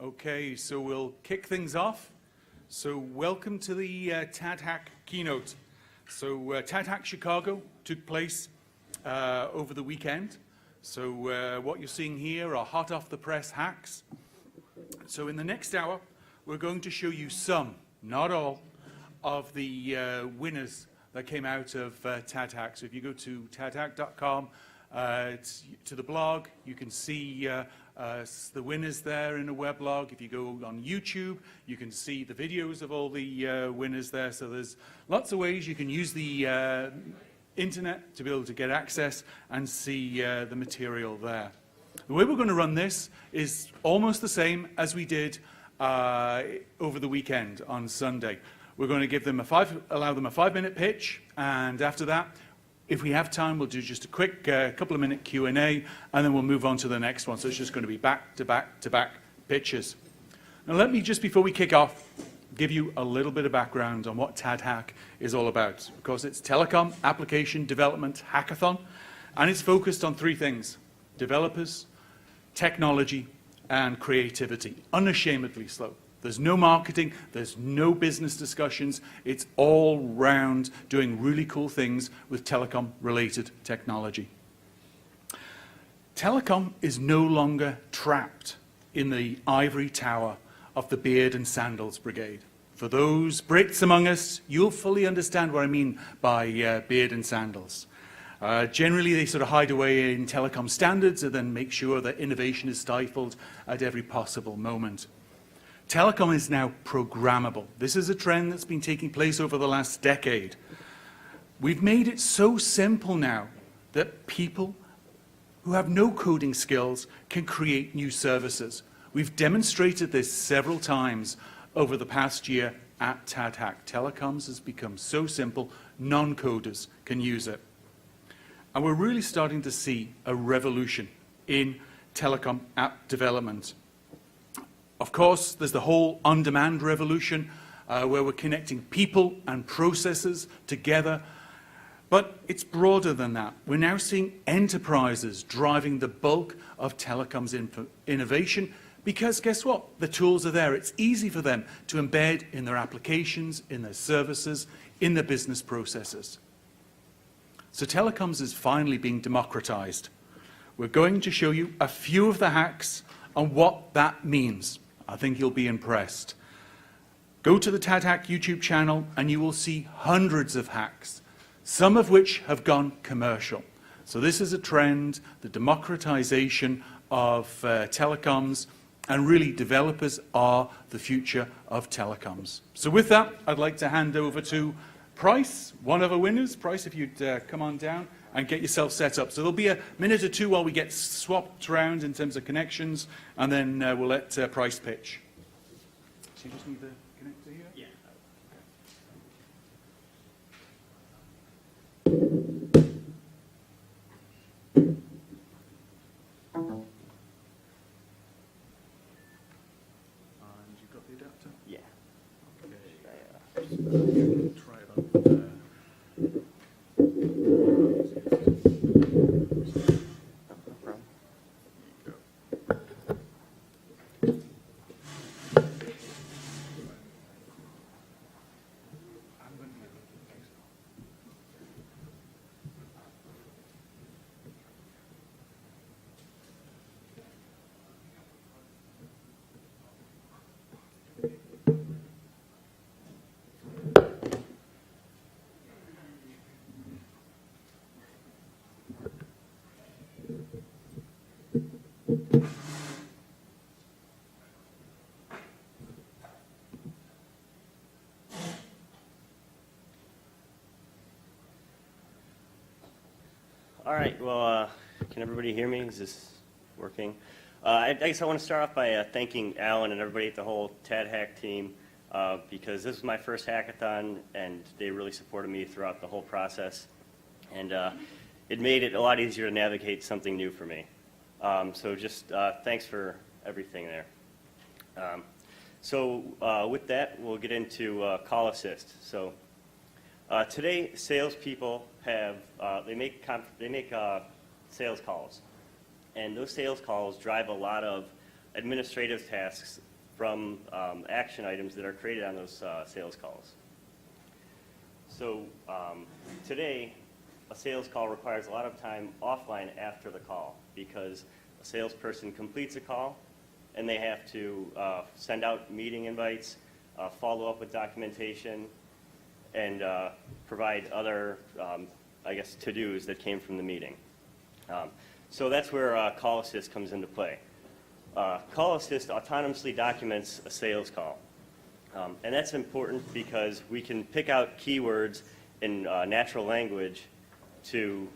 Okay, so we'll kick things off. So welcome to the TADHack keynote. So TADHack Chicago took place over the weekend. So what you're seeing here are hot off the press hacks. So in the next hour, we're going to show you some, not all, of the winners that came out of TADHack. So if you go to TADHack.com, to the blog, you can see the winners there in a weblog. If you go on YouTube, you can see the videos of all the winners there. So there's lots of ways you can use the internet to be able to get access and see the material there. The way we're going to run this is almost the same as we did over the weekend on Sunday. We're going to give them allow them a 5-minute pitch, and after that, if we have time, we'll do just a quick couple of minute Q&A, and then we'll move on to the next one. So it's just going to be back to back to back pitches. Now let me, just before we kick off, give you a little bit of background on what TADHack is all about. Of course, it's Telecom Application Development Hackathon, and it's focused on 3 things: developers, technology, and creativity. Unashamedly so. There's no marketing, there's no business discussions. It's all round doing really cool things with telecom-related technology. Telecom is no longer trapped in the ivory tower of the beard and sandals brigade. For those Brits among us, you'll fully understand what I mean by beard and sandals. Generally, they sort of hide away in telecom standards and then make sure that innovation is stifled at every possible moment. Telecom is now programmable. This is a trend that's been taking place over the last decade. We've made it so simple now that people who have no coding skills can create new services. We've demonstrated this several times over the past year at TADHack. Telecoms has become so simple, non-coders can use it. And we're really starting to see a revolution in telecom app development. Of course, there's the whole on-demand revolution, where we're connecting people and processes together. But it's broader than that. We're now seeing enterprises driving the bulk of telecoms innovation because, guess what? The tools are there. It's easy for them to embed in their applications, in their services, in their business processes. So telecoms is finally being democratized. We're going to show you a few of the hacks on what that means. I think you'll be impressed. Go to the TADHack YouTube channel and you will see hundreds of hacks, some of which have gone commercial. So this is a trend, the democratization of telecoms, and really developers are the future of telecoms. So with that, I'd like to hand over to Price, one of our winners. Price, if you'd come on down and get yourself set up. So there'll be a minute or two while we get swapped around in terms of connections, and then we'll let Price pitch. So you just need the connector here? Yeah. And you've got the adapter? Yeah. Okay. Try it on. All right, well, can everybody hear me? Is this working? I guess I want to start off by thanking Alan and everybody at the whole TADHack team because this was my first hackathon and they really supported me throughout the whole process. And it made it a lot easier to navigate something new for me. So just thanks for everything there. With that, we'll get into call assist. So today, salespeople have they make sales calls, and those sales calls drive a lot of administrative tasks from action items that are created on those sales calls. So today, a sales call requires a lot of time offline after the call because a salesperson completes a call and they have to send out meeting invites, follow up with documentation, and provide other, I guess, to-dos that came from the meeting. So that's where Call Assist comes into play. Call Assist autonomously documents a sales call. And that's important because we can pick out keywords in natural language to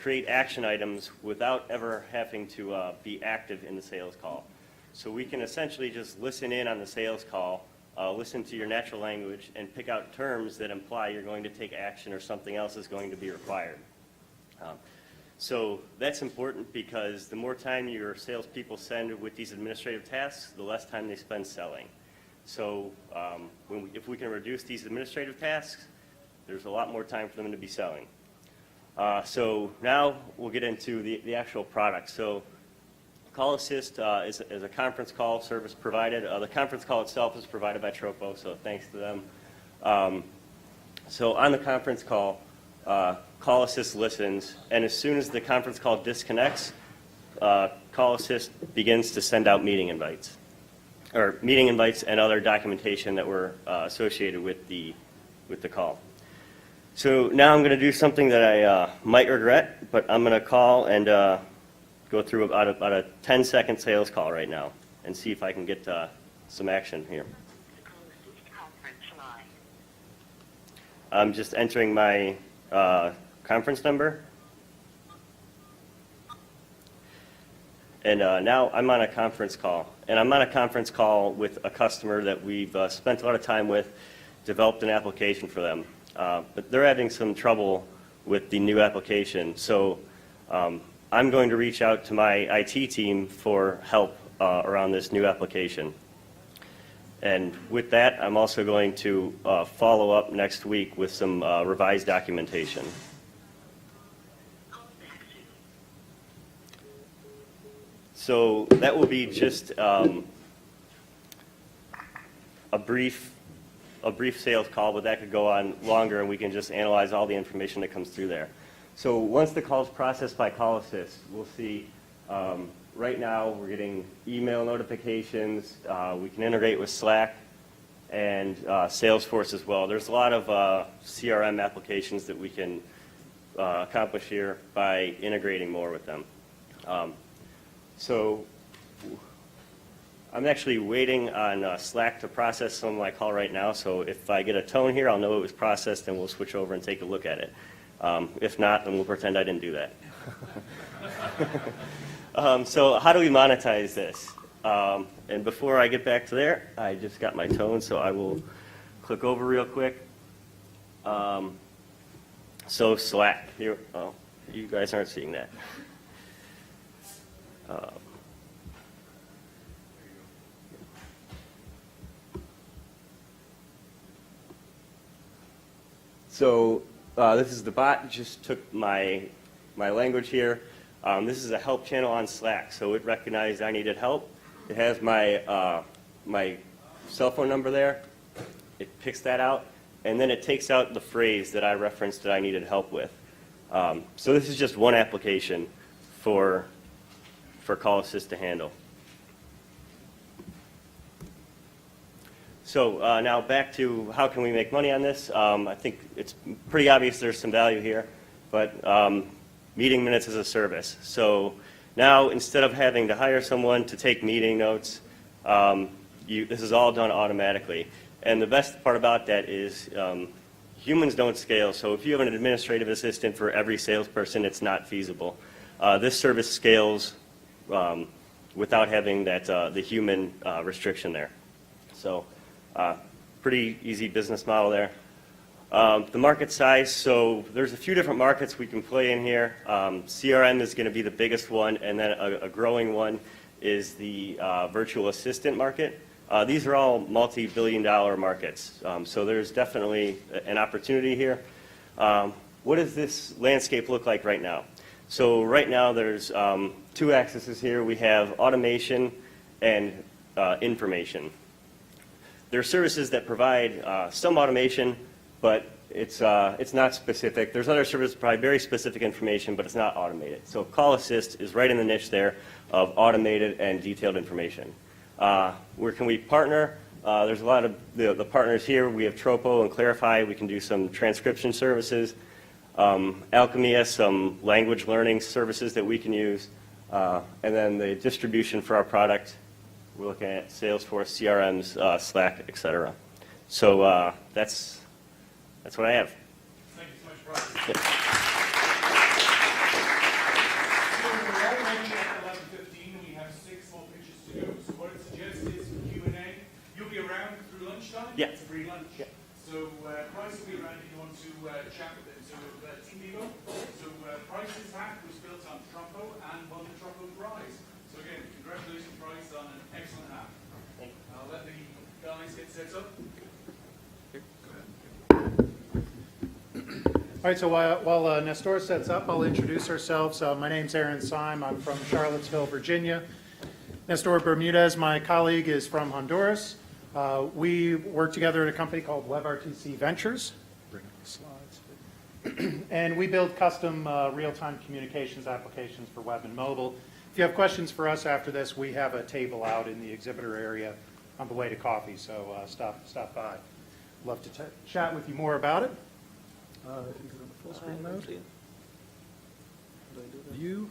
create action items without ever having to be active in the sales call. So we can essentially just listen in on the sales call, listen to your natural language, and pick out terms that imply you're going to take action or something else is going to be required. So that's important because the more time your salespeople spend with these administrative tasks, the less time they spend selling. So if we can reduce these administrative tasks, there's a lot more time for them to be selling. So now we'll get into the actual product. So Call Assist is a conference call service provided. The conference call itself is provided by Tropo, so thanks to them. So on the conference call, Call Assist listens, and as soon as the conference call disconnects, Call Assist begins to send out meeting invites, and other documentation that were associated with the call. So now I'm going to do something that I might regret, but I'm going to call and go through about a 10-second sales call right now and see if I can get some action here. I'm just entering my conference number. And now I'm on a conference call. And I'm on a conference call with a customer that we've spent a lot of time with, developed an application for them. But they're having some trouble with the new application. So I'm going to reach out to my IT team for help around this new application. And with that, I'm also going to follow up next week with some revised documentation. So that will be just a brief sales call, but that could go on longer, and we can just analyze all the information that comes through there. So once the call is processed by Call Assist, we'll see right now we're getting email notifications. We can integrate with Slack and Salesforce as well. There's a lot of CRM applications that we can accomplish here by integrating more with them. So I'm actually waiting on Slack to process some of my call right now. So if I get a tone here, I'll know it was processed, and we'll switch over and take a look at it. If not, then we'll pretend I didn't do that. So how do we monetize this? And before I get back to there, I just got my tone, so I will click over real quick. So Slack, here, oh, you guys aren't seeing that. So this is the bot. Just took my language here. This is a help channel on Slack, so it recognized I needed help. It has my my cell phone number there. It picks that out, and then it takes out the phrase that I referenced that I needed help with. So this is just one application for Call Assist to handle. So now back to how can we make money on this. I think it's pretty obvious there's some value here, but meeting minutes as a service. So now instead of having to hire someone to take meeting notes, this is all done automatically. And the best part about that is humans don't scale. So if you have an administrative assistant for every salesperson, it's not feasible. This service scales without having that the human restriction there. So pretty easy business model there. The market size, so there's a few different markets we can play in here. CRM is going to be the biggest one, and then a growing one is the virtual assistant market. These are all multi-billion-dollar markets, so there's definitely an opportunity here. What does this landscape look like right now? So right now there's two axes here. We have automation and information. There are services that provide some automation, but it's not specific. There's other services that provide very specific information, but it's not automated. So Call Assist is right in the niche there of automated and detailed information. Where can we partner? There's a lot of the partners here. We have Tropo and Clarify. We can do some transcription services. Alchemy has some language learning services that we can use. And then the distribution for our product, we're looking at Salesforce, CRMs, Slack, et cetera. So that's what I have. Thank you so much, Brian. Yeah. So we're already at 11:15 and we have 6 more pitches to go. So what I'd suggest is for Q&A, you'll be around through lunchtime? Yeah. It's a free lunch. Yeah. So Price will be around if you want to chat with him. So Team Evo. So Price's hack was built on Trompo and won the Trompo prize. So again, congratulations, Price, on an excellent hack. Thank you. I'll let the guys get set up. All right, so while Nestor sets up, I'll introduce ourselves. My name's Aaron Syme. I'm from Charlottesville, Virginia. Nestor Bermudez, my colleague, is from Honduras. We work together at a company called WebRTC Ventures. Bring up the slides. And we build custom real-time communications applications for web and mobile. If you have questions for us after this, we have a table out in the exhibitor area on the way to coffee, so stop by. Love to chat with you more about it. Is it on the full screen mode? View.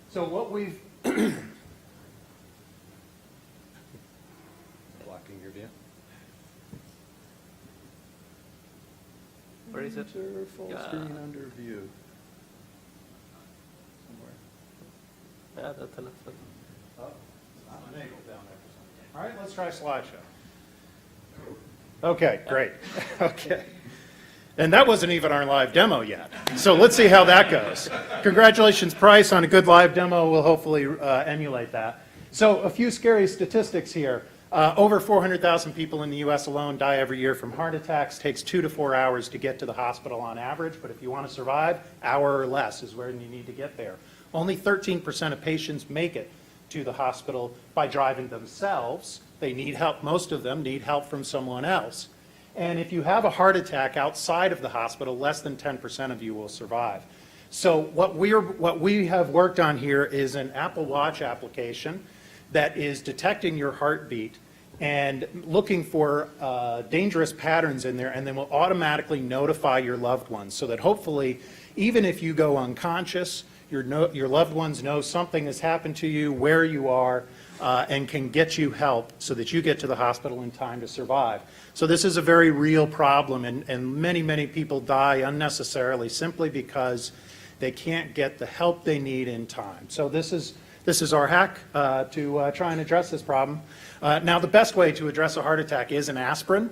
So what we've Blocking your view. Where is it? Enter full Yeah. screen under view. Somewhere. Yeah, that's enough. Oh, it's not enabled down there for some reason. All right, let's try slideshow. Okay, great. Okay. And that wasn't even our live demo yet. So let's see how that goes. Congratulations, Price, on a good live demo. We'll hopefully emulate that. So a few scary statistics here. Over 400,000 people in the U.S. alone die every year from heart attacks. Takes 2 to 4 hours to get to the hospital on average. But if you want to survive, hour or less is where you need to get there. Only 13% of patients make it to the hospital by driving themselves. They need help. Most of them need help from someone else. And if you have a heart attack outside of the hospital, less than 10% of you will survive. So what we have worked on here is an Apple Watch application that is detecting your heartbeat and looking for dangerous patterns in there, and then will automatically notify your loved ones so that hopefully, even if you go unconscious, your loved ones know something has happened to you, where you are, and can get you help so that you get to the hospital in time to survive. So this is a very real problem, and many, many people die unnecessarily simply because they can't get the help they need in time. So this is our hack to try and address this problem. Now, the best way to address a heart attack is an aspirin.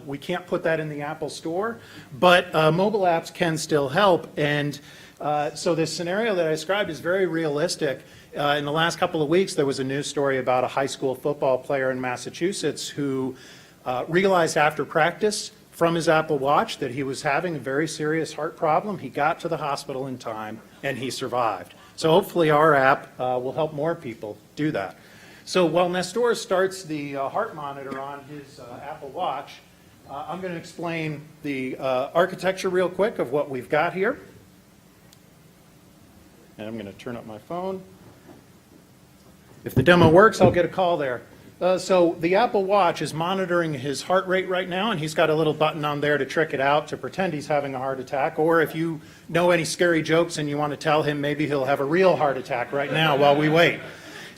We can't put that in the Apple Store, but mobile apps can still help. And so this scenario that I described is very realistic. In the last couple of weeks, there was a news story about a high school football player in Massachusetts who realized after practice from his Apple Watch that he was having a very serious heart problem. He got to the hospital in time, and he survived. So hopefully our app will help more people do that. So while Nestor starts the heart monitor on his Apple Watch, I'm going to explain the architecture real quick of what we've got here. And I'm going to turn up my phone. If the demo works, I'll get a call there. So the Apple Watch is monitoring his heart rate right now, and he's got a little button on there to trick it out, to pretend he's having a heart attack. Or if you know any scary jokes and you want to tell him, maybe he'll have a real heart attack right now while we wait.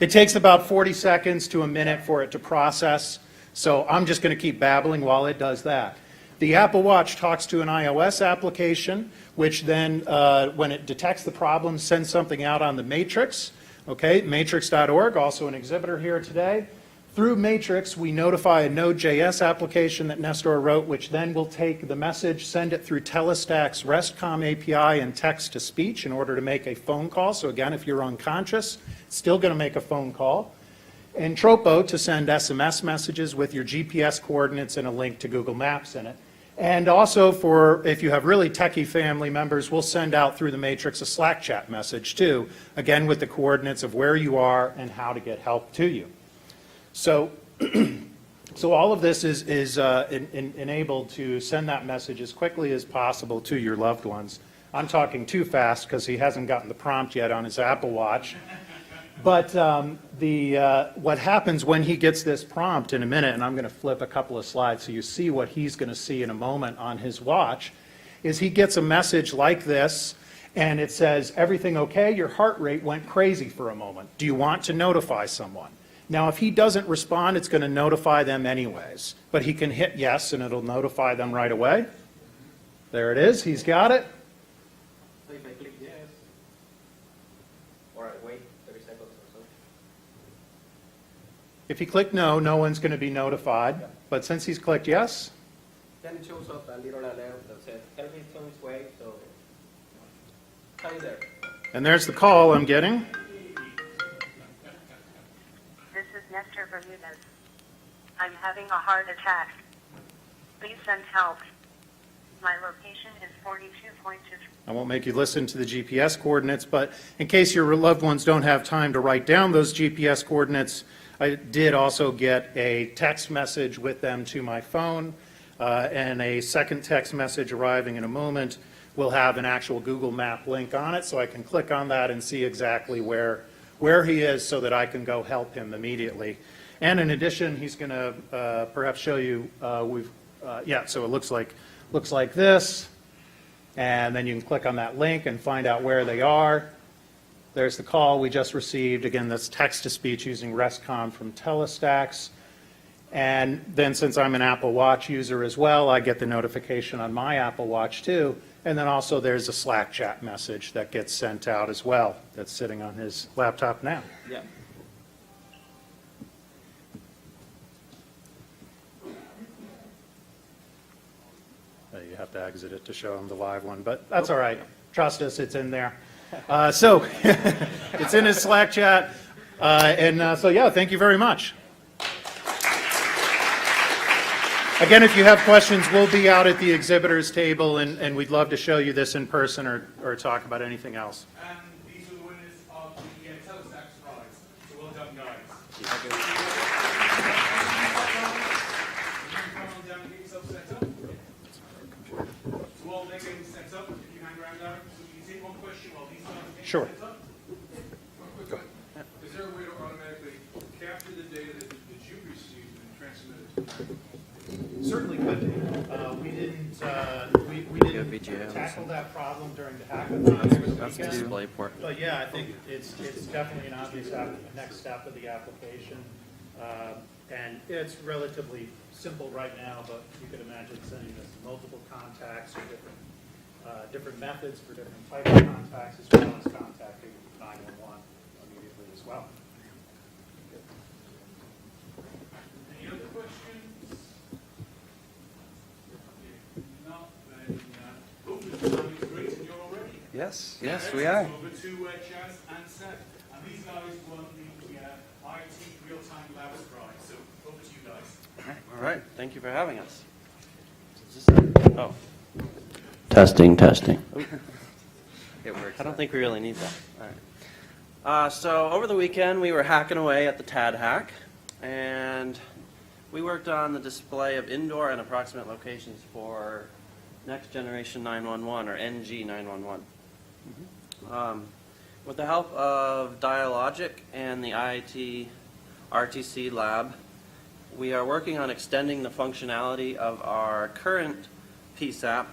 It takes about 40 seconds to a minute for it to process, so I'm just going to keep babbling while it does that. The Apple Watch talks to an iOS application, which then, when it detects the problem, sends something out on the Matrix. Okay, matrix.org, also an exhibitor here today. Through Matrix, we notify a Node.js application that Nestor wrote, which then will take the message, send it through Telestack's RESTCom API and text-to-speech in order to make a phone call. So again, if you're unconscious, it's still going to make a phone call. And Tropo to send SMS messages with your GPS coordinates and a link to Google Maps in it. And also for, if you have really techie family members, we'll send out through the matrix a Slack chat message too, again with the coordinates of where you are and how to get help to you. So, so all of this is enabled to send that message as quickly as possible to your loved ones. I'm talking too fast because he hasn't gotten the prompt yet on his Apple Watch. But what happens when he gets this prompt in a minute, and I'm going to flip a couple of slides so you see what he's going to see in a moment on his watch, is he gets a message like this, and it says, everything okay? Your heart rate went crazy for a moment. Do you want to notify someone? Now, if he doesn't respond, it's going to notify them anyways. But he can hit yes, and it'll notify them right away. There it is. He's got it. So if I click yes, or I wait 30 seconds or so. If he clicked no, no one's going to be notified. But since he's clicked yes, Then it shows up a little alert that says everything's on its way, so hi there. and there's the call I'm getting. This is Nestor Bermudez. I'm having a heart attack. Please send help. My location is 42.2. I won't make you listen to the GPS coordinates, but in case your loved ones don't have time to write down those GPS coordinates, I did also get a text message with them to my phone, and a second text message arriving in a moment will have an actual Google Map link on it, so I can click on that and see exactly where he is so that I can go help him immediately. And in addition, he's going to perhaps show you, so it looks like this, and then you can click on that link and find out where they are. There's the call we just received. Again, that's text-to-speech using RESTCOM from Telestacks. And then since I'm an Apple Watch user as well, I get the notification on my Apple Watch too. And then also there's a Slack chat message that gets sent out as well that's sitting on his laptop now. Yeah. You have to exit it to show him the live one, but that's all right. Trust us, it's in there. So it's in his Slack chat. So yeah, thank you very much. Again, if you have questions, we'll be out at the exhibitors table, and we'd love to show you this in person or talk about anything else. And these are the winners of the Telestacks prize. So well done, guys. Come on down and get yourself set up. So while they're getting set up, if you hang around there, so you can take one question while these guys get Sure. set up. Go ahead. Is there a way to automatically capture the data that you received and transmit it to Certainly could be. We didn't tackle that problem during the hackathon. That's the display port. But yeah, I think it's definitely an obvious next step of the application. And it's relatively simple right now, but you could imagine sending this to multiple contacts or different methods for different types of contacts, as well as contacting 911 immediately as well. Any other questions? If not, then hopefully the time is great and you're all ready. Yes, yes, we are. Over to Chaz and Seth. And these guys won the IIT Real-Time Labs prize. So over to you guys. All right, thank you for having us. Oh, Testing. it works. I don't think we really need that. All right. So over the weekend, we were hacking away at the TADHack, and we worked on the display of indoor and approximate locations for Next Generation 911, or NG 911. With the help of Dialogic and the IIT RTC lab, we are working on extending the functionality of our current PSAP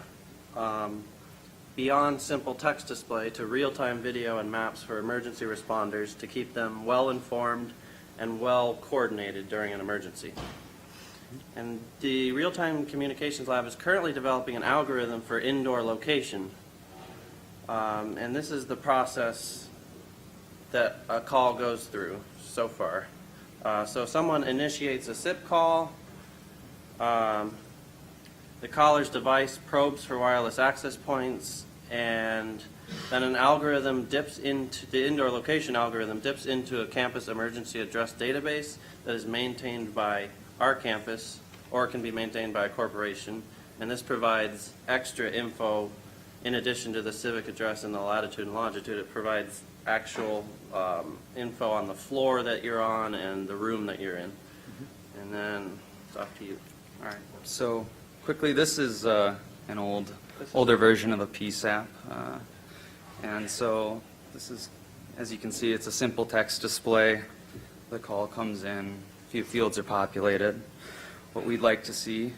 beyond simple text display to real-time video and maps for emergency responders to keep them well-informed and well-coordinated during an emergency. And the Real-Time Communications Lab is currently developing an algorithm for indoor location. And this is the process that a call goes through so far. So someone initiates a SIP call. The caller's device probes for wireless access points, and then an algorithm dips into, the indoor location algorithm dips into a campus emergency address database that is maintained by our campus, or it can be maintained by a corporation, And this provides extra info in addition to the civic address and the latitude and longitude. It provides actual info on the floor that you're on and the room that you're in. And then it's off to you. All right. So quickly, this is an older version of a PSAP. And so this is, as you can see, it's a simple text display. The call comes in, a few fields are populated. What we'd like to see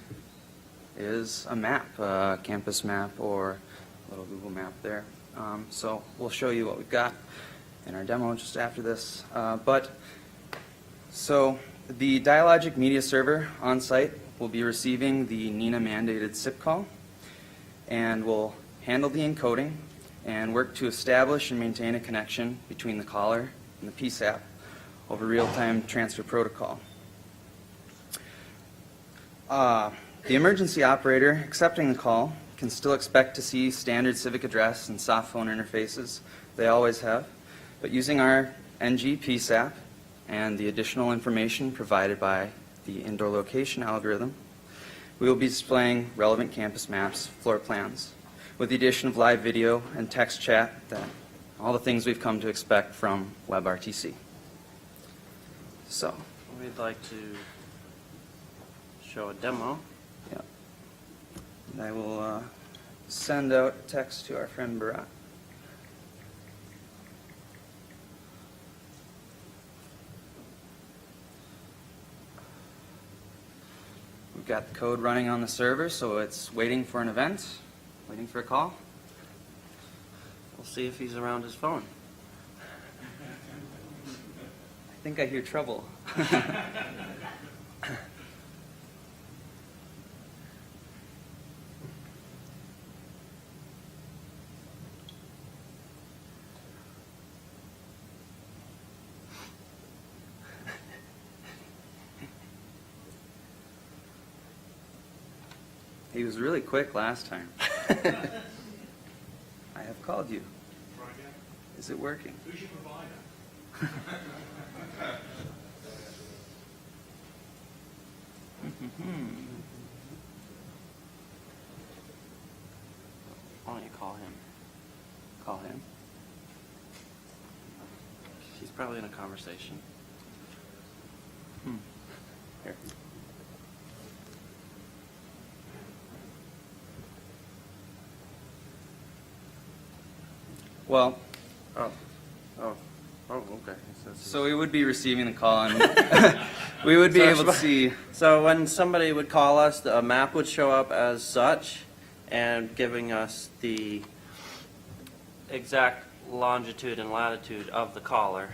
is a map, a campus map or a little Google map there. So we'll show you what we've got in our demo just after this. So the Dialogic Media Server on site will be receiving the NINA mandated SIP call and will handle the encoding and work to establish and maintain a connection between the caller and the PSAP over real-time transfer protocol. The emergency operator accepting the call can still expect to see standard civic address and soft phone interfaces they always have, but using our NG PSAP and the additional information provided by the indoor location algorithm, we will be displaying relevant campus maps, floor plans, with the addition of live video and text chat, all the things we've come to expect from WebRTC. So, We'd like to show a demo. yeah. And I will send out a text to our friend Barat. We've got the code running on the server, so it's waiting for an event, waiting for a call. We'll see if he's around his phone. I think I hear trouble. He was really quick last time. I have called you. Is it working? Who's your provider? Why don't you call him? Call him. He's probably in a conversation. Here. Well, Oh, okay. so we would be receiving the call, and we would be able to see. So when somebody would call us, a map would show up as such, and giving us the exact longitude and latitude of the caller,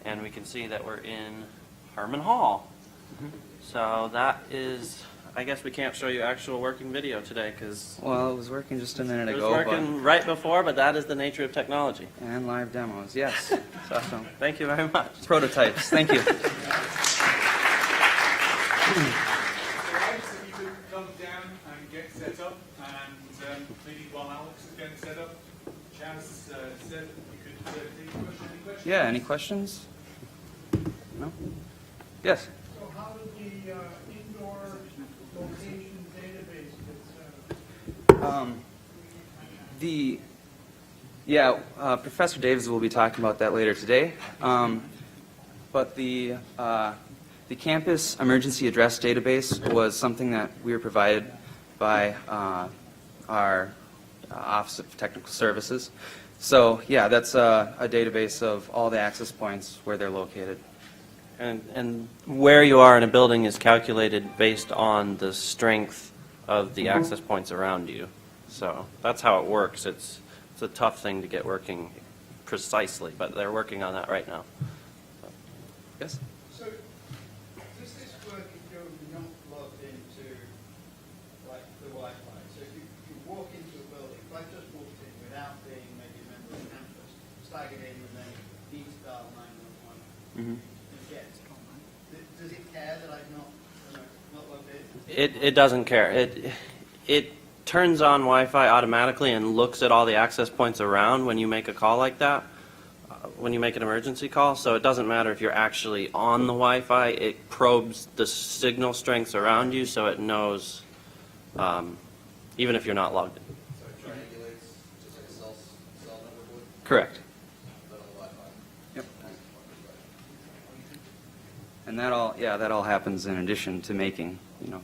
and we can see that we're in Harmon Hall. So that is, I guess we can't show you actual working video today because Well, it was working just a minute it was ago. working right before, but that is the nature of technology. And live demos, yes. So, Thank you very much. prototypes, thank you. Alex, if you could come down and get set up, and maybe while Alex is getting set up, Chaz said you could take a question. Any questions? Yeah, any questions? No? Yes? So how did the indoor location database get set up? Professor Davis will be talking about that later today. But the campus emergency address database was something that we were provided by our Office of Technical Services. So yeah, that's a database of all the access points where they're located. And where you are in a building is calculated based on the strength of the access points around you. So that's how it works. It's a tough thing to get working precisely, but they're working on that right now. Yes? So does this work if you're not logged into like the Wi-Fi? So if you walk into a building, if I just walked in without being maybe a member of the campus, staggered in and then need to dial 911 and get, does it care that I'm not logged in? It doesn't care. It turns on Wi-Fi automatically and looks at all the access points around when you make a call like that, when you make an emergency call. So it doesn't matter if you're actually on the Wi-Fi. It probes the signal strengths around you so it knows even if you're not logged in. So it triangulates just like a cell network would, Correct. but on the Wi-Fi. Yep. And that all happens in addition to making,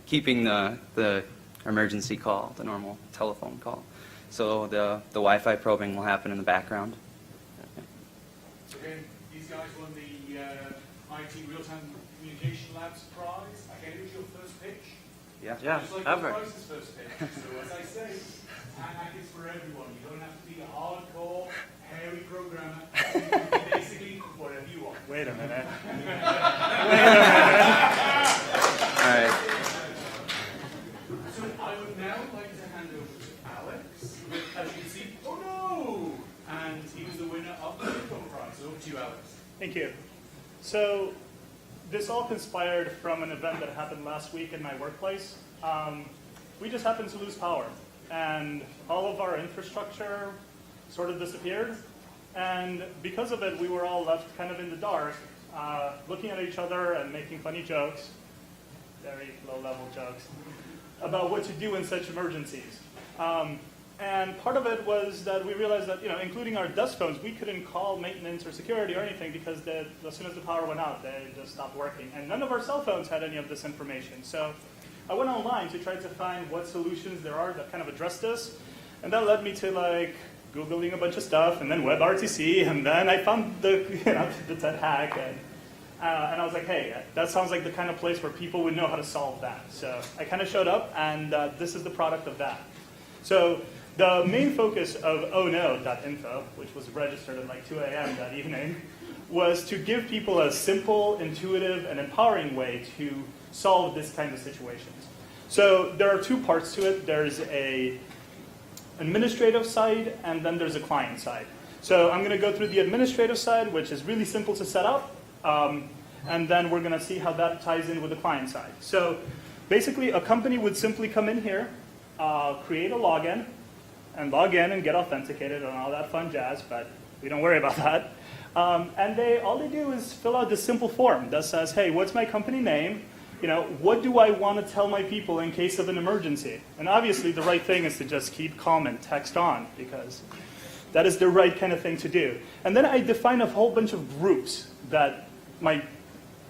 keeping the emergency call, the normal telephone call. So the Wi-Fi probing will happen in the background. So again, these guys won the IT Real-Time Communication Labs prize. Again, it was your first pitch. Yeah. Yeah, Just like ever. the prize's first pitch. So as I say, TADHack is for everyone. You don't have to be a hardcore, hairy programmer. You can be basically whatever you want. Wait a minute. All right. So I would now like to hand over to Alex. As you can see, oh no! And he was the winner of the Lithium prize. Over to you, Alex. Thank you. So this all conspired from an event that happened last week in my workplace. We just happened to lose power, and all of our infrastructure sort of disappeared. And because of it, we were all left kind of in the dark, looking at each other and making funny jokes, very low-level jokes, about what to do in such emergencies. And part of it was that we realized that, including our desk phones, we couldn't call maintenance or security or anything because as soon as the power went out, they just stopped working. And none of our cell phones had any of this information. So I went online to try to find what solutions there are that kind of address this. And that led me to Googling a bunch of stuff, and then WebRTC, and then I found the TADHack, and I was like, hey, that sounds like the kind of place where people would know how to solve that. So I kind of showed up, and this is the product of that. So the main focus of ohno.info, which was registered at 2 a.m. that evening, was to give people a simple, intuitive, and empowering way to solve this kind of situations. So there are two parts to it. There's a administrative side, and then there's a client side. So I'm going to go through the administrative side, which is really simple to set up, and then we're going to see how that ties in with the client side. So basically, a company would simply come in here, create a login, and log in and get authenticated and all that fun jazz, but we don't worry about that. And all they do is fill out this simple form that says, hey, what's my company name? What do I want to tell my people in case of an emergency? And obviously, the right thing is to just keep calm and text on, because that is the right kind of thing to do. And then I define a whole bunch of groups that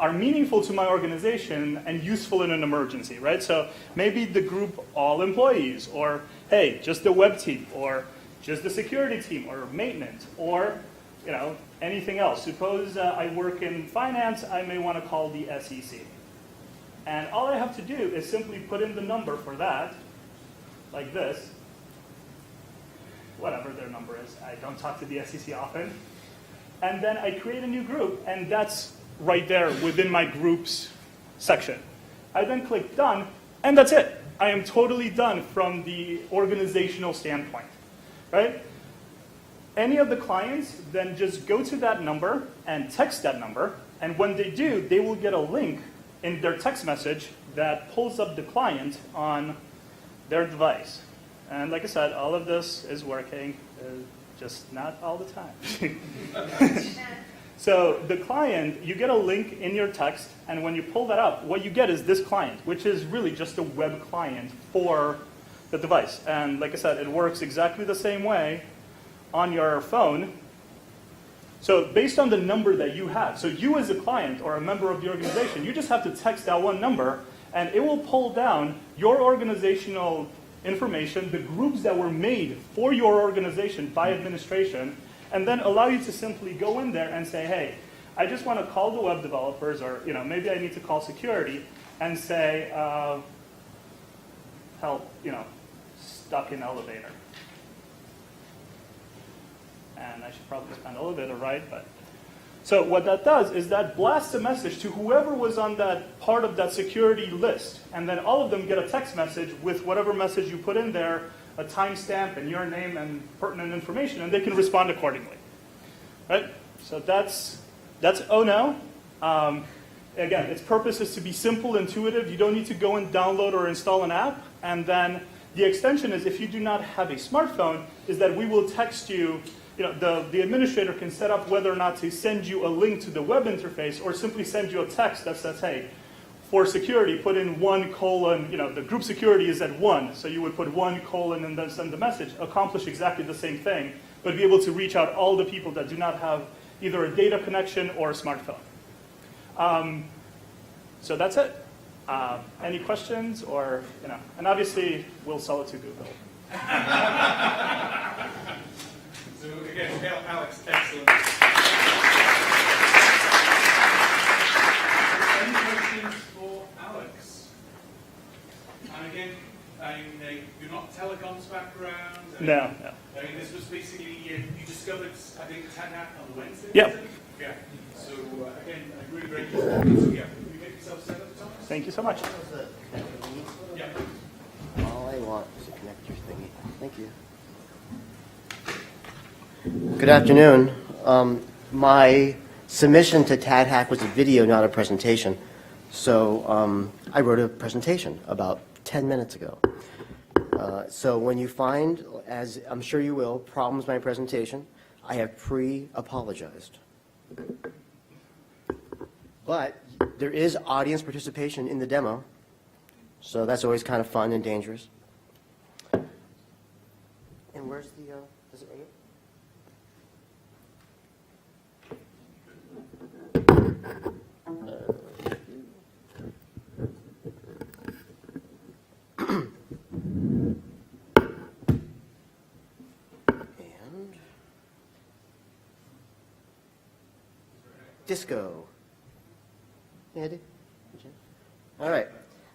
are meaningful to my organization and useful in an emergency, right? So maybe the group all employees, or hey, just the web team, or just the security team, or maintenance, or anything else. Suppose I work in finance, I may want to call the SEC. And all I have to do is simply put in the number for that, like this, whatever their number is. I don't talk to the SEC often. And then I create a new group, and that's right there within my groups section. I then click done, and that's it. I am totally done from the organizational standpoint, right? Any of the clients then just go to that number and text that number, and when they do, they will get a link in their text message that pulls up the client on their device. And like I said, all of this is working, just not all the time. So the client, you get a link in your text, and when you pull that up, what you get is this client, which is really just a web client for the device. And like I said, it works exactly the same way on your phone. So based on the number that you have, so you as a client or a member of the organization, you just have to text that one number, and it will pull down your organizational information, the groups that were made for your organization by administration, and then allow you to simply go in there and say, hey, I just want to call the web developers, or maybe I need to call security and say, help, stuck in elevator. And I should probably spend a little bit of right, but. So what that does is that blasts a message to whoever was on that part of that security list, and then all of them get a text message with whatever message you put in there, a timestamp and your name and pertinent information, and they can respond accordingly. Right? So that's Oh No. Again, its purpose is to be simple, intuitive. You don't need to go and download or install an app. And then the extension is, if you do not have a smartphone, is that we will text you. The administrator can set up whether or not to send you a link to the web interface, or simply send you a text that says, hey, for security, put in 1 colon, the group security is at 1, so you would put 1 colon and then send the message, accomplish exactly the same thing, but be able to reach out all the people that do not have either a data connection or a smartphone. So that's it. Any questions or, and obviously we'll sell it to Google. So again, Alex, excellent. Any questions for Alex? And again, you're not telecoms background. No. I mean, this was basically, you discovered, I think, TADHack on Wednesday? Yep. Yeah. So again, a really great experience. So yeah, can you get yourself set up, Thomas? Thank you so much. Yeah. All I want is a connector thingy. Thank you. Good afternoon. My submission to TADHack was a video, not a presentation. So I wrote a presentation about 10 minutes ago. So when you find, as I'm sure you will, problems with my presentation, I have pre-apologized. But there is audience participation in the demo, so that's always kind of fun and dangerous. And where's the, does it rate? And disco. Andy? All right.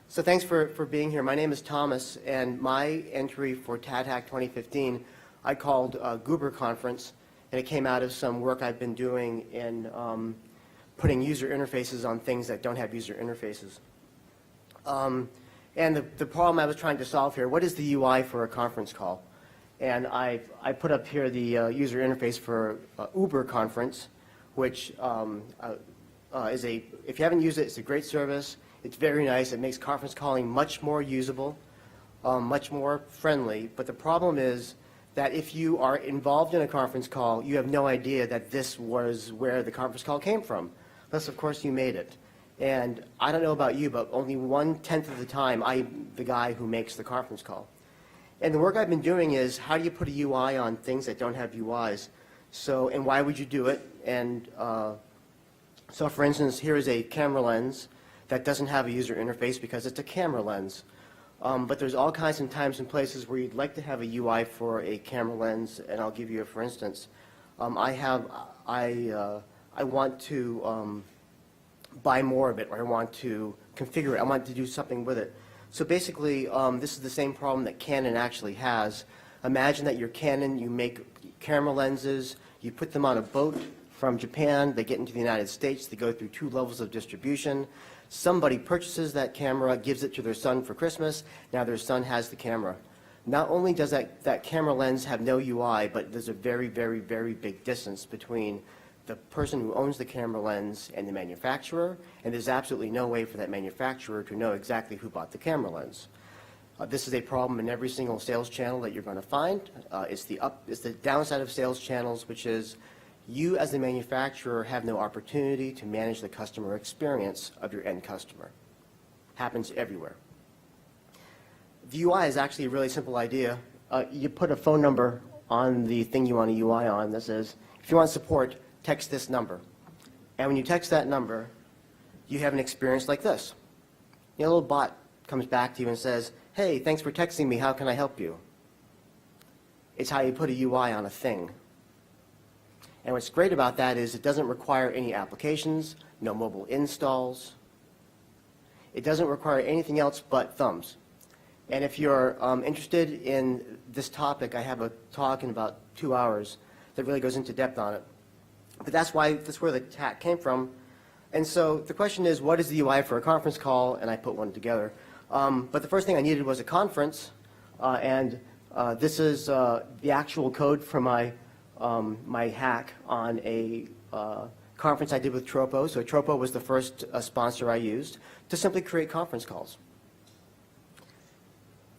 So thanks for being here. My name is Thomas, and my entry for TADHack 2015 I called Goober Conference, and it came out of some work I've been doing in putting user interfaces on things that don't have user interfaces. And the problem I was trying to solve here, what is the UI for a conference call? And I put up here the user interface for Uber Conference, which is if you haven't used it, it's a great service. It's very nice. It makes conference calling much more usable, much more friendly. But the problem is that if you are involved in a conference call, you have no idea that this was where the conference call came from, unless, of course, you made it. And I don't know about you, but only 1/10 of the time I'm the guy who makes the conference call. And the work I've been doing is how do you put a UI on things that don't have UIs? So, and why would you do it? And so, for instance, here is a camera lens that doesn't have a user interface because it's a camera lens. But there's all kinds of times and places where you'd like to have a UI for a camera lens, and I'll give you a for instance. I want to buy more of it, or I want to configure it. I want to do something with it. So basically, this is the same problem that Canon actually has. Imagine that you're Canon, you make camera lenses, you put them on a boat from Japan, they get into the United States, they go through 2 levels of distribution. Somebody purchases that camera, gives it to their son for Christmas, now their son has the camera. Not only does that camera lens have no UI, but there's a very, very, very big distance between the person who owns the camera lens and the manufacturer, and there's absolutely no way for that manufacturer to know exactly who bought the camera lens. This is a problem in every single sales channel that you're going to find. It's the downside of sales channels, which is you as the manufacturer have no opportunity to manage the customer experience of your end customer. Happens everywhere. The UI is actually a really simple idea. You put a phone number on the thing you want a UI on that says, if you want support, text this number. And when you text that number, you have an experience like this. A little bot comes back to you and says, hey, thanks for texting me, how can I help you? It's how you put a UI on a thing. And what's great about that is it doesn't require any applications, no mobile installs. It doesn't require anything else but thumbs. And if you're interested in this topic, I have a talk in about 2 hours that really goes into depth on it. But that's where the hack came from. And so the question is, what is the UI for a conference call? And I put one together. But the first thing I needed was a conference. This is the actual code for my hack on a conference I did with Tropo. So Tropo was the first sponsor I used to simply create conference calls.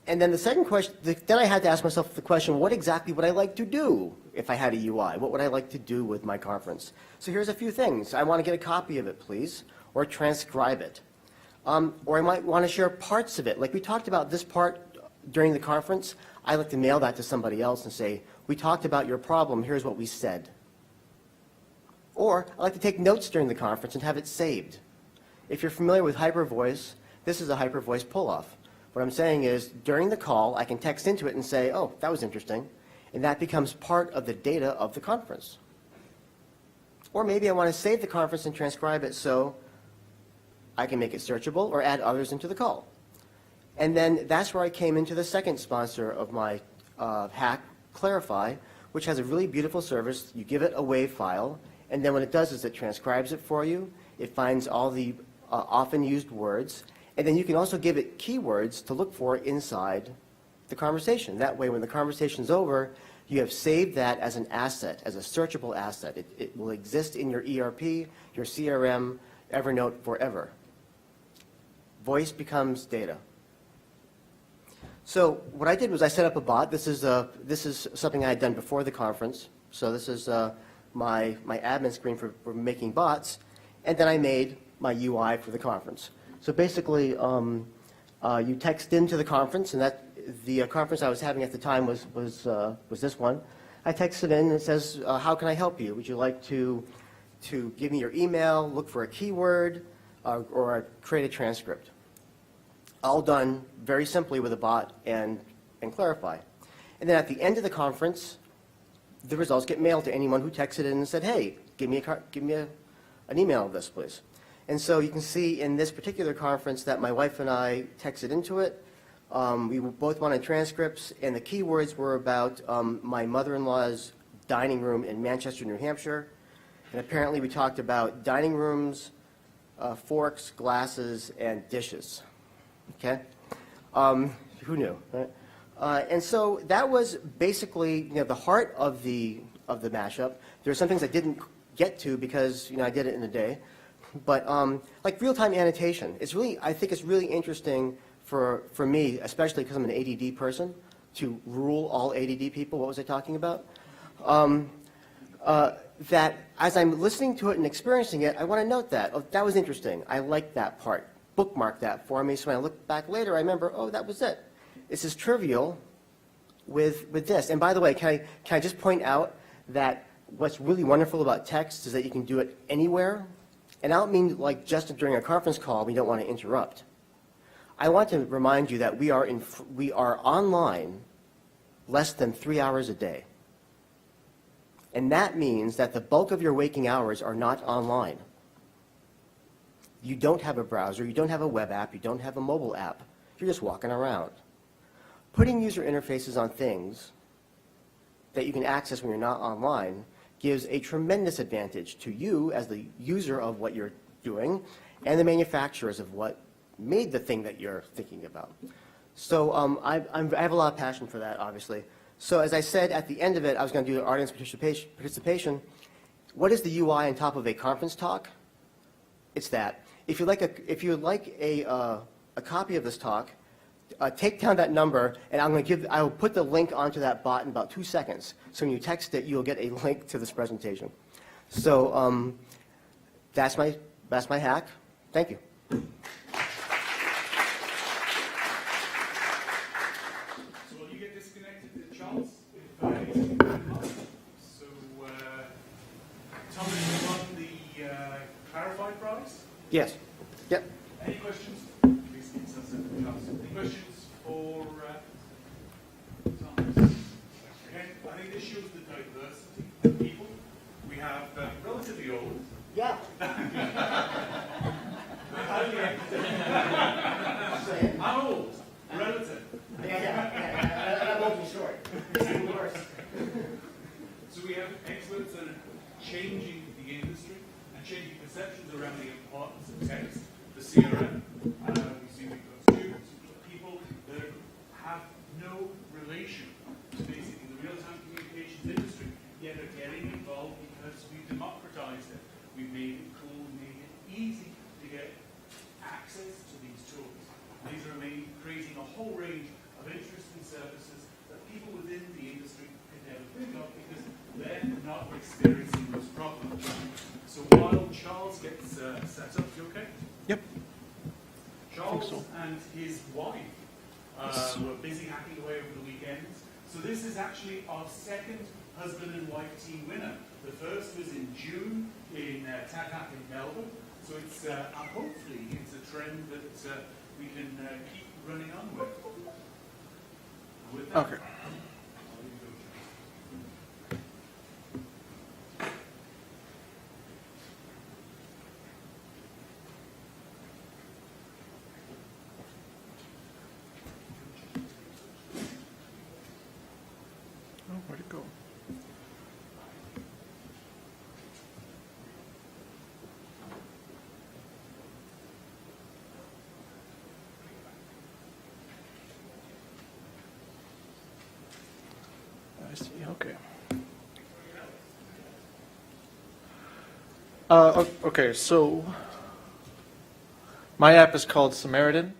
And then the second question, then I had to ask myself the question, what exactly would I like to do if I had a UI? What would I like to do with my conference? So here's a few things. I want to get a copy of it, please, or transcribe it. Or I might want to share parts of it. Like we talked about this part during the conference. I like to mail that to somebody else and say, we talked about your problem, here's what we said. Or I like to take notes during the conference and have it saved. If you're familiar with HyperVoice, this is a HyperVoice pull-off. What I'm saying is, during the call, I can text into it and say, oh, that was interesting. And that becomes part of the data of the conference. Or maybe I want to save the conference and transcribe it so I can make it searchable or add others into the call. And then that's where I came into the second sponsor of my hack, Clarify, which has a really beautiful service. You give it a WAV file, and then what it does is it transcribes it for you. It finds all the often used words, and then you can also give it keywords to look for inside the conversation. That way, when the conversation's over, you have saved that as an asset, as a searchable asset. It will exist in your ERP, your CRM, Evernote forever. Voice becomes data. So what I did was I set up a bot. This is something I had done before the conference. So this is my admin screen for making bots. And then I made my UI for the conference. So basically, you text into the conference, and the conference I was having at the time was this one. I texted in, and it says, how can I help you? Would you like to give me your email, look for a keyword, or create a transcript? All done very simply with a bot and Clarify. And then at the end of the conference, the results get mailed to anyone who texted in and said, hey, give me an email of this, please. And so you can see in this particular conference that my wife and I texted into it. We both wanted transcripts, and the keywords were about my mother-in-law's dining room in Manchester, New Hampshire. And apparently we talked about dining rooms, forks, glasses, and dishes. Okay? Who knew, right? And so that was basically the heart of the mashup. There are some things I didn't get to because I did it in a day. But like real-time annotation, I think it's really interesting for me, especially because I'm an ADD person, to rule all ADD people. What was I talking about? That as I'm listening to it and experiencing it, I want to note that. Oh, that was interesting. I like that part. Bookmark that for me, so when I look back later, I remember, oh, that was it. This is trivial with this. And by the way, can I just point out that what's really wonderful about text is that you can do it anywhere. And I don't mean like just during a conference call, we don't want to interrupt. I want to remind you that we are online less than 3 hours a day. And that means that the bulk of your waking hours are not online. You don't have a browser, you don't have a web app, you don't have a mobile app. You're just walking around. Putting user interfaces on things that you can access when you're not online gives a tremendous advantage to you as the user of what you're doing and the manufacturers of what made the thing that you're thinking about. So I have a lot of passion for that, obviously. So as I said at the end of it, I was going to do audience participation. What is the UI on top of a conference talk? It's that. If you'd like a copy of this talk, take down that number, and I will put the link onto that bot in about 2 seconds. So when you text it, you'll get a link to this presentation. So that's my hack. Thank you. So will you get disconnected, Charles? So Thomas, you won the Clarify prize? Yes. Yep. Any questions? Please give us a chance. Any questions for Thomas? Again, I think this shows the diversity of people. We have relatively old. Yeah. I'm old. Relative. Yeah. I'm old and short. It's even worse. So we have experts that are changing the industry and changing perceptions around the importance of text, the CRM. We see we've got students, we've got people that have no relation to basically the real-time communications industry, yet are getting involved because we've democratized it. We've made it cool, made it easy to get access to these tools. These are creating a whole range of interesting services that people within the industry could never think of because they're not experiencing those problems. So while Charles gets set up, you okay? Yep. Charles and his wife were busy hacking away over the weekend. So this is actually our second husband and wife team winner. The first was in June in TADHack in Melbourne. So it's hopefully it's a trend that we can keep running on with. With that, Okay. I'll leave it Oh, where'd it go? I see, okay. Okay, so my app is called Samaritan,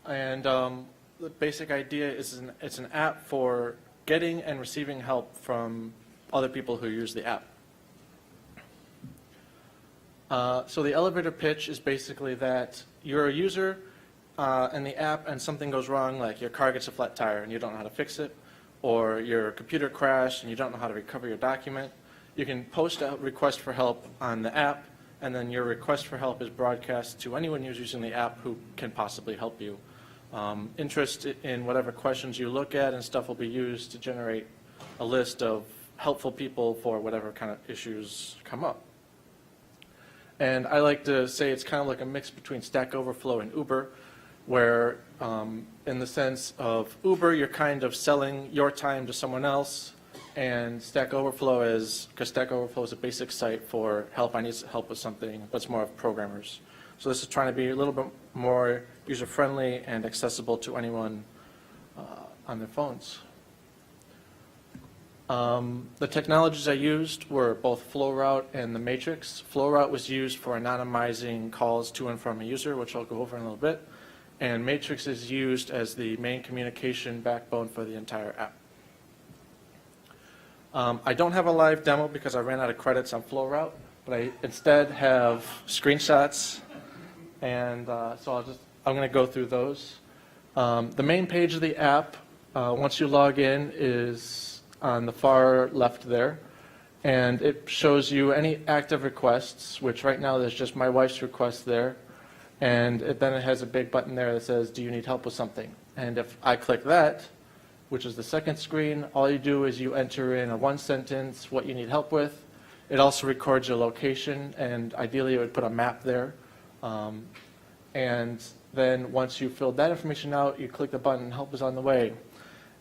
and the basic idea is it's an app for getting and receiving help from other people who use the app. So the elevator pitch is basically that you're a user in the app and something goes wrong, like your car gets a flat tire and you don't know how to fix it, or your computer crashed and you don't know how to recover your document. You can post a request for help on the app, and then your request for help is broadcast to anyone who's using the app who can possibly help you. Interest in whatever questions you look at and stuff will be used to generate a list of helpful people for whatever kind of issues come up. And I like to say it's kind of like a mix between Stack Overflow and Uber, where in the sense of Uber, you're kind of selling your time to someone else, and Stack Overflow is, because Stack Overflow is a basic site for help, I need help with something, but it's more of programmers. So this is trying to be a little bit more user-friendly and accessible to anyone on their phones. The technologies I used were both FlowRoute and the Matrix. FlowRoute was used for anonymizing calls to and from a user, which I'll go over in a little bit. And Matrix is used as the main communication backbone for the entire app. I don't have a live demo because I ran out of credits on FlowRoute, but I instead have screenshots, and so I'm going to go through those. The main page of the app, once you log in, is on the far left there, and it shows you any active requests, which right now there's just my wife's request there, and then it has a big button there that says, do you need help with something? And if I click that, which is the second screen, all you do is you enter in a one sentence what you need help with. It also records your location, and ideally it would put a map there. And then once you've filled that information out, you click the button, help is on the way.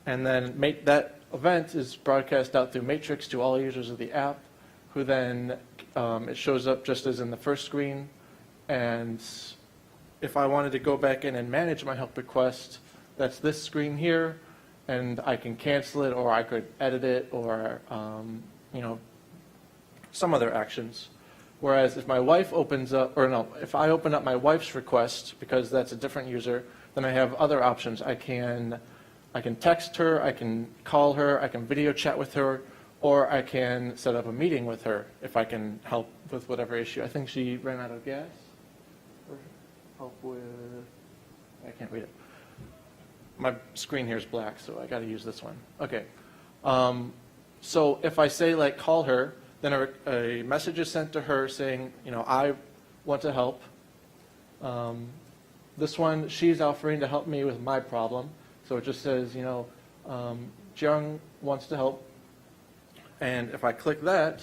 And then that event is broadcast out through Matrix to all users of the app, who then, it shows up just as in the first screen. And if I wanted to go back in and manage my help request, that's this screen here, and I can cancel it, or I could edit it, or some other actions. Whereas if my wife opens up, or no, if I open up my wife's request, because that's a different user, then I have other options. I can text her, I can call her, I can video chat with her, or I can set up a meeting with her if I can help with whatever issue. I think she ran out of gas, or help with, I can't read it. My screen here is black, so I got to use this one. Okay. So if I say, like, call her, then a message is sent to her saying, I want to help. This one, she's offering to help me with my problem. So it just says, Jiang wants to help. And if I click that,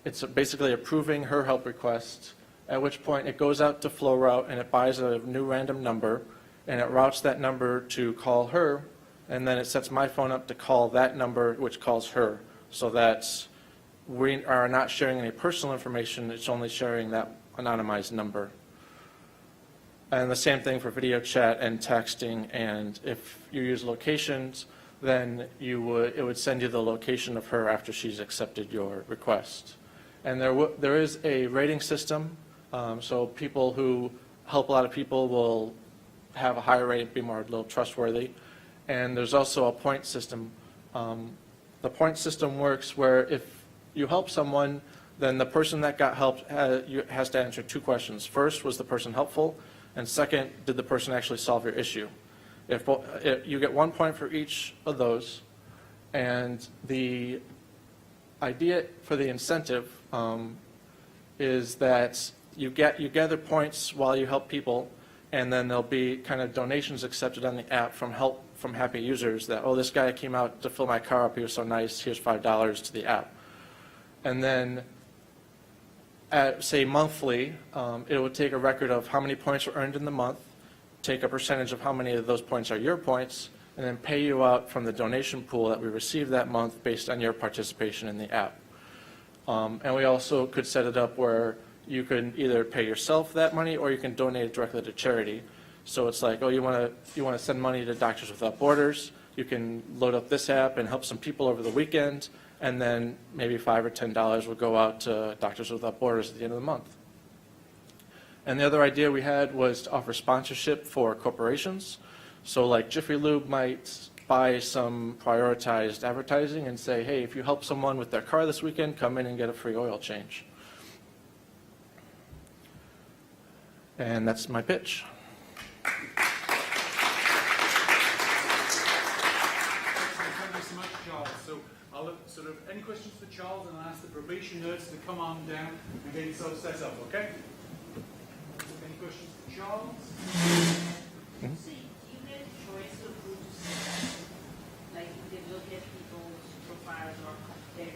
it's basically approving her help request, at which point it goes out to FlowRoute and it buys a new random number, and it routes that number to call her, and then it sets my phone up to call that number, which calls her, so that we are not sharing any personal information, it's only sharing that anonymized number. And the same thing for video chat and texting, and if you use locations, then it would send you the location of her after she's accepted your request. And there is a rating system, so people who help a lot of people will have a higher rate, be more a little trustworthy. And there's also a point system. The point system works where if you help someone, then the person that got helped has to answer two questions. First, was the person helpful? And second, did the person actually solve your issue? If you get 1 point for each of those, and the idea for the incentive is that you gather points while you help people, and then there'll be kind of donations accepted on the app from happy users that, oh, this guy came out to fill my car up, he was so nice, here's $5 to the app. And then say monthly, it would take a record of how many points were earned in the month, take a percentage of how many of those points are your points, and then pay you out from the donation pool that we received that month based on your participation in the app. And we also could set it up where you can either pay yourself that money or you can donate it directly to charity. So it's like, oh, you want to send money to Doctors Without Borders, you can load up this app and help some people over the weekend, and then maybe $5 or $10 will go out to Doctors Without Borders at the end of the month. And the other idea we had was to offer sponsorship for corporations. So like Jiffy Lube might buy some prioritized advertising and say, hey, if you help someone with their car this weekend, come in and get a free oil change. And that's my pitch. Thank you so much, Charles. So I'll look sort of any questions for Charles, and I'll ask the probation nerds to come on down and get yourself set up, okay? Any questions for Charles? So you get a choice of who to select? Like you can look at people's profiles or their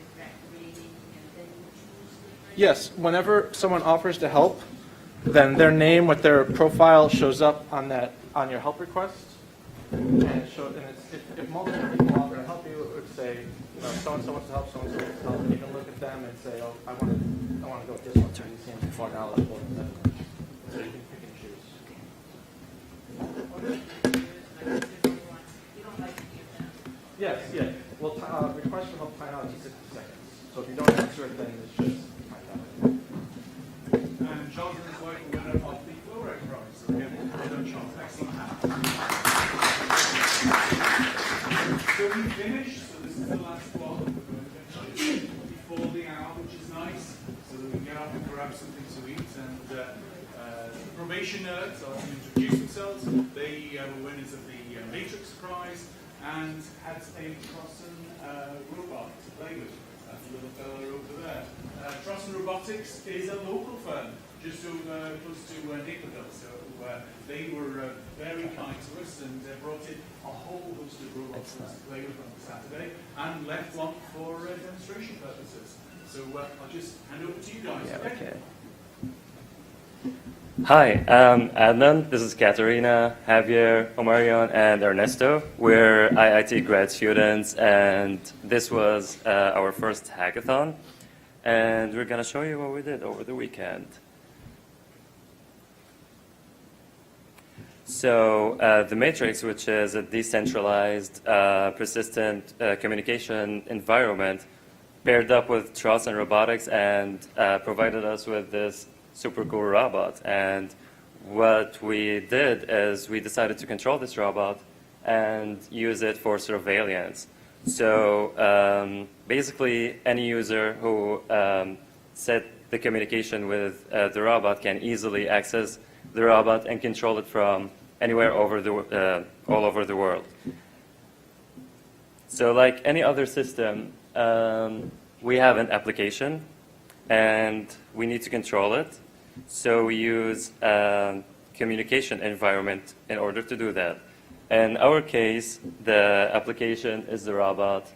rating and then you choose the person? Yes, whenever someone offers to help, then their name with their profile shows up on your help request. And if multiple people offer to help you, it would say, you know, so-and-so wants to help, so-and-so wants to help, and you can look at them and say, oh, I want to go with this one, so you seem more knowledgeable than that. So you can pick and choose. Yes, yeah. Well, request for help time out is 60 seconds. So if you don't answer it, then it's just time out. And Charles and his wife are winner of the Flowrec Prize. So again, well done, Charles. Excellent. So we finished. So this is the last one. We're going to finish before the hour, which is nice, so that we can get up and grab something to eat. And the probation nerds are to introduce themselves. They were winners of the Matrix Prize and had a Trosson robot to play with. That's the little fella over there. Trosson Robotics is a local firm just over close to Naperville. So they were very kind to us and brought in a whole host of robots for us to play with on Saturday and left one for demonstration purposes. So I'll just hand over to you guys. Yeah, okay. Hi, I'm Adnan. This is Katerina, Javier, Omarion, and Ernesto. We're IIT grad students, and this was our first hackathon. And we're going to show you what we did over the weekend. So the Matrix, which is a decentralized, persistent communication environment, paired up with Trosson Robotics and provided us with this super cool robot. And what we did is we decided to control this robot and use it for surveillance. So basically, any user who set the communication with the robot can easily access the robot and control it from anywhere all over the world. So like any other system, we have an application and we need to control it. So we use a communication environment in order to do that. In our case, the application is the robot,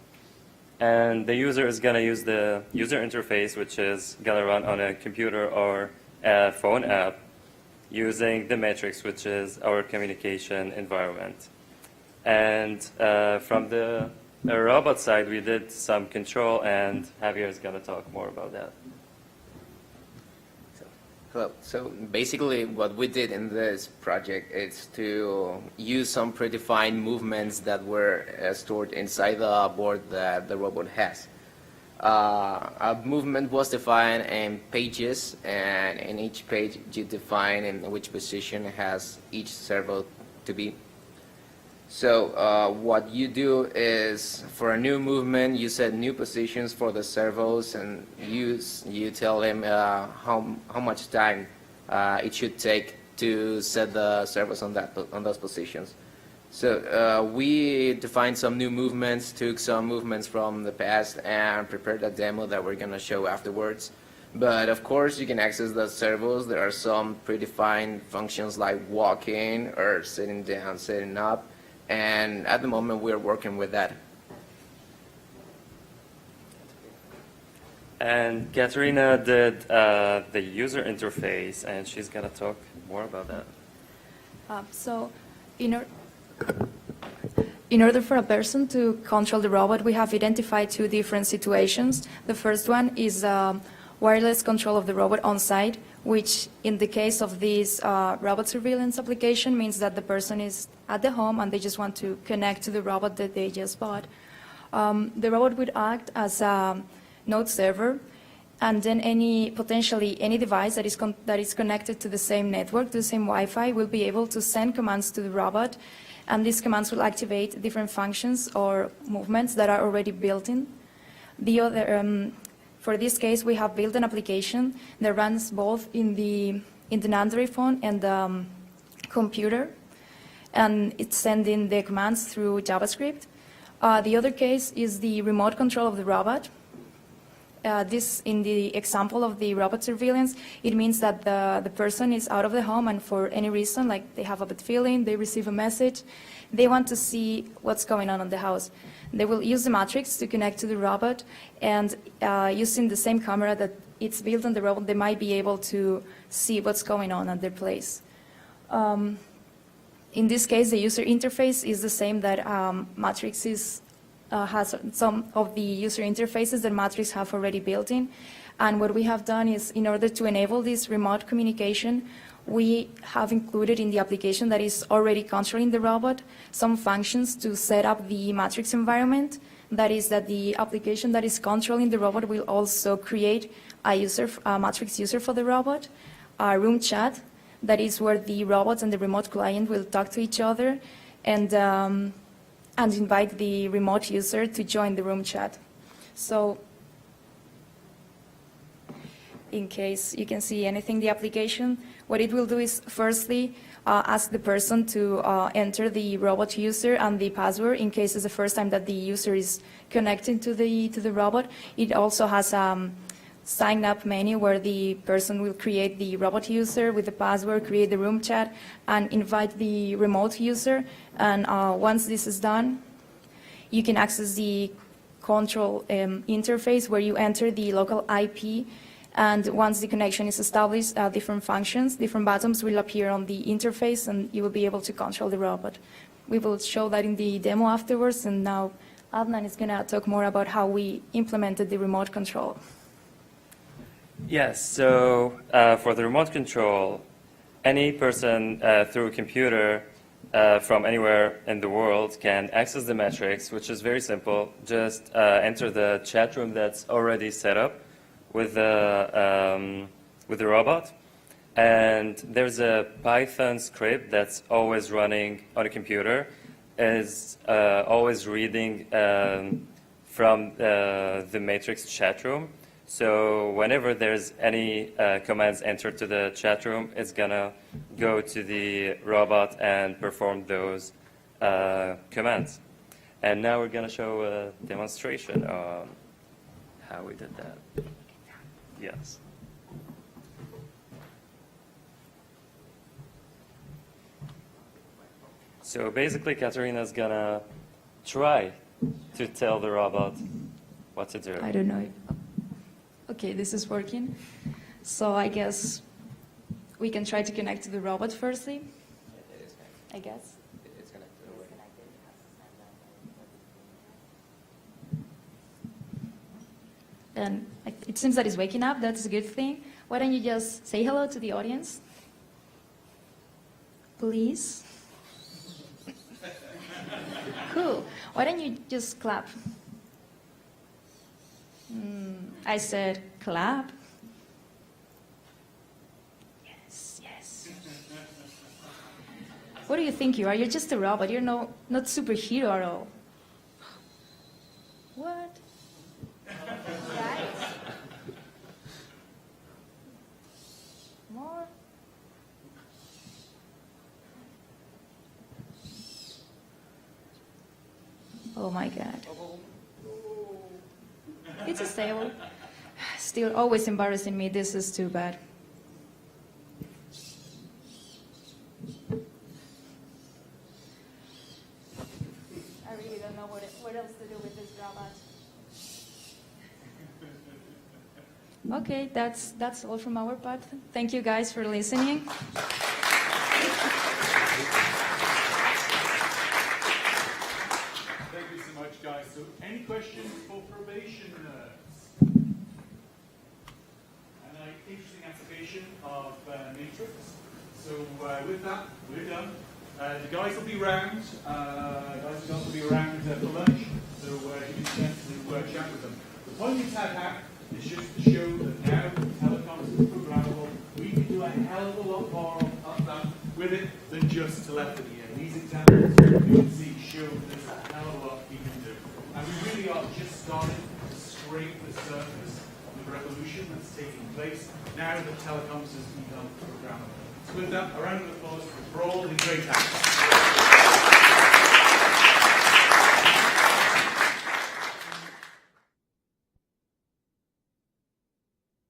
and the user is going to use the user interface, which is going to run on a computer or a phone app, using the Matrix, which is our communication environment. And from the robot side, we did some control, and Javier is going to talk more about that. Hello. So basically what we did in this project is to use some predefined movements that were stored inside the board that the robot has. A movement was defined in pages, and in each page you define in which position has each servo to be. So what you do is, for a new movement, you set new positions for the servos, and you tell them how much time it should take to set the servos on those positions. So we defined some new movements, took some movements from the past, and prepared a demo that we're going to show afterwards. But of course, you can access the servos. There are some predefined functions like walking or sitting down, sitting up, and at the moment we're working with that. And Katerina did the user interface, and she's going to talk more about that. So in order for a person to control the robot, we have identified two different situations. The first one is wireless control of the robot on site, which in the case of this robot surveillance application means that the person is at the home and they just want to connect to the robot that they just bought. The robot would act as a node server, and then potentially any device that is connected to the same network, to the same Wi-Fi, will be able to send commands to the robot, and these commands will activate different functions or movements that are already built in. For this case, we have built an application that runs both in the Android phone and the computer, and it's sending the commands through JavaScript. The other case is the remote control of the robot. This, in the example of the robot surveillance, it means that the person is out of the home and for any reason, like they have a bad feeling, they receive a message, they want to see what's going on in the house. They will use the matrix to connect to the robot, and using the same camera that it's built on the robot, they might be able to see what's going on at their place. In this case, the user interface is the same that Matrix has some of the user interfaces that Matrix have already built in. And what we have done is, in order to enable this remote communication, we have included in the application that is already controlling the robot some functions to set up the Matrix environment. That is that the application that is controlling the robot will also create a Matrix user for the robot, a room chat, that is where the robots and the remote client will talk to each other, and invite the remote user to join the room chat. So in case you can see anything in the application, what it will do is firstly ask the person to enter the robot user and the password in case it's the first time that the user is connecting to the robot. It also has a sign up menu where the person will create the robot user with the password, create the room chat, and invite the remote user. And once this is done, you can access the control interface where you enter the local IP. And once the connection is established, different functions, different buttons will appear on the interface, and you will be able to control the robot. We will show that in the demo afterwards, and now Adnan is going to talk more about how we implemented the remote control. Yes, so for the remote control, any person through a computer from anywhere in the world can access the metrics, which is very simple. Just enter the chat room that's already set up with the robot. And there's a Python script that's always running on a computer, is always reading from the matrix chat room. So whenever there's any commands entered to the chat room, it's gonna go to the robot and perform those commands. And now we're gonna show a demonstration on how we did that. Yes. So basically, Katerina's gonna try to tell the robot what to do. I don't know. Okay, this is working. So I guess we can try to connect to the robot firstly. I guess. It's connected already. And it seems that it's waking up. That's a good thing. Why don't you just say hello to the audience? Please. Cool. Why don't you just clap? I said clap. Yes, yes. What do you think you are? You're just a robot. You're not superhero at all. What? Right? More? Oh my God. It's a stable. Still always embarrassing me. This is too bad. I really don't know what else to do with this robot. Okay, that's all from our part. Thank you guys for listening. Thank you so much, guys. So, any questions for probation nerds? An interesting application of Matrix. So, with that, we're done. The guys will be around. For lunch. So, give you a chance to chat with them. The point of TADHack is just to show that now telecoms is programmable. We can do a hell of a lot more of that with it than just telephony. And these examples you can see show that there's a hell of a lot we can do. And we really are just starting to scrape the surface of the revolution that's taking place now that telecoms has become programmable. So with that, a round of applause for all the great actors.